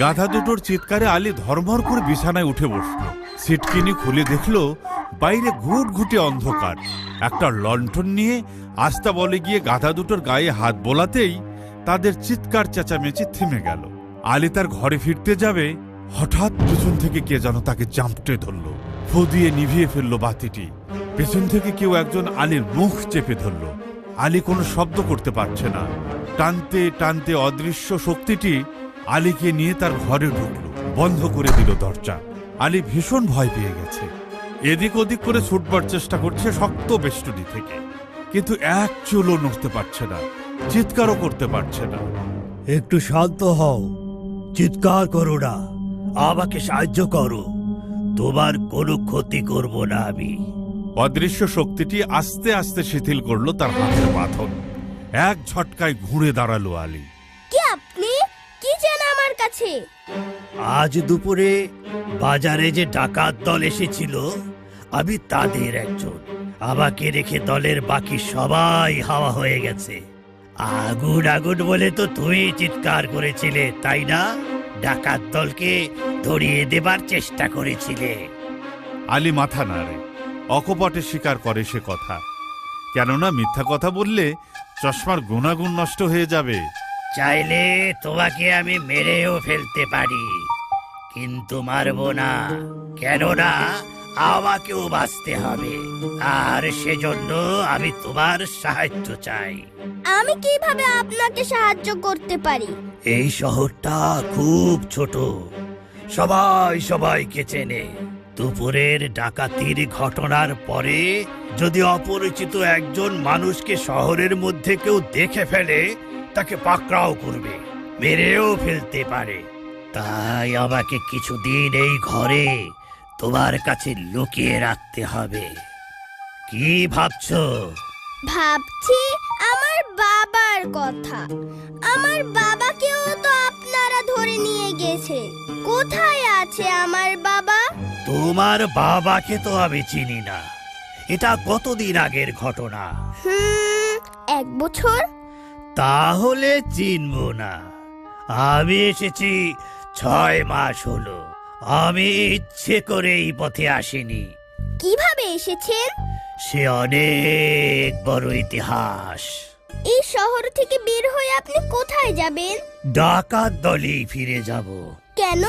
গাধা দুটোর চিৎকারে আলী ধর্মর করে বিছানায় উঠে বসল। সিটকিনি খুলে দেখলো বাইরে ঘুটঘুটে অন্ধকার। একটা লণ্ঠন নিয়ে আস্তাবলে গিয়ে গাধা দুটোর গায়ে হাত বোলাতেই তাদের চিৎকার চেঁচামেচি থেমে গেল। আলী তার ঘরে ফিরতে যাবে, হঠাৎ পেছন থেকে কে যেন তাকে জাম্পটে ধরল। ফু দিয়ে নিভিয়ে ফেলল বাতিটি। পেছন থেকে কেউ একজন আলীর মুখ চেপে ধরল। আলী কোনো শব্দ করতে পারছে না। টানতে টানতে অদৃশ্য শক্তিটি আলীকে নিয়ে তার ঘরে ঢুকল, বন্ধ করে দিল দরজা। আলী ভীষণ ভয় পেয়ে গেছে। এদিক ওদিক করে ছুটবার চেষ্টা করছে শক্ত বেষ্টনী থেকে, কিন্তু এক চুলও নড়তে পারছে না, চিৎকারও করতে পারছে না। একটু শান্ত হও, চিৎকার করো না, আমাকে সাহায্য করো, তোমার কোনো ক্ষতি করব না আমি। অদৃশ্য শক্তিটি আস্তে আস্তে শিথিল করলো তার হাতের বাঁধন। এক ঝটকায় ঘুরে দাঁড়ালো আলী। কি আপনি কি চান আমার কাছে? আজ দুপুরে বাজারে যে ডাকাত দল এসেছিল, আমি তাদের একজন। আমাকে রেখে দলের বাকি সবাই হাওয়া হয়ে গেছে। আগুন আগুন বলে তো তুই চিৎকার করেছিলে, তাই না? ডাকাত দলকে ধরিয়ে দেবার চেষ্টা করেছিলে। আলী মাথা নাড়ে, অকপটে স্বীকার করে সে কথা। কেননা মিথ্যা কথা বললে চশমার গুণাগুণ নষ্ট হয়ে যাবে। চাইলে তোমাকে আমি মেরেও ফেলতে পারি, কিন্তু মারব না, কেননা আমাকেও বাঁচতে হবে। আর সেজন্য আমি তোমার সাহায্য চাই। আমি কিভাবে আপনাকে সাহায্য করতে পারি? এই শহরটা খুব ছোট, সবাই সবাইকে চেনে। দুপুরের ডাকাতির ঘটনার পরে যদি অপরিচিত একজন মানুষকে শহরের মধ্যে কেউ দেখে ফেলে, তাকে পাকড়াও করবে, মেরেও ফেলতে পারে। তাই আমাকে কিছুদিন এই ঘরে তোমার কাছে লুকিয়ে রাখতে হবে। কি ভাবছো? ভাবছি আমার বাবার কথা। আমার বাবাকেও তো আপনারা ধরে নিয়ে গেছে। কোথায় আছে আমার বাবা? তোমার বাবাকে তো আমি চিনি না, এটা কতদিন আগের ঘটনা। 1 বছর। তাহলে চিনবো না? আমি এসেছি 6 মাস হলো। আমি ইচ্ছে করে এই পথে আসিনি। কিভাবে এসেছেন? সে অনেক বড় ইতিহাস। এই শহর থেকে বের হয়ে আপনি কোথায় যাবেন? ডাকাত দলেই ফিরে যাব। কেন?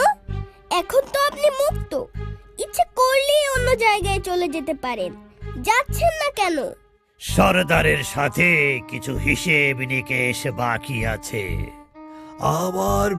এখন তো আপনি মুক্ত, ইচ্ছে করলেই অন্য জায়গায় চলে যেতে পারেন। যাচ্ছেন না কেন? সরদারের সাথে কিছু হিসেব নিকেশ বাকি আছে। আমার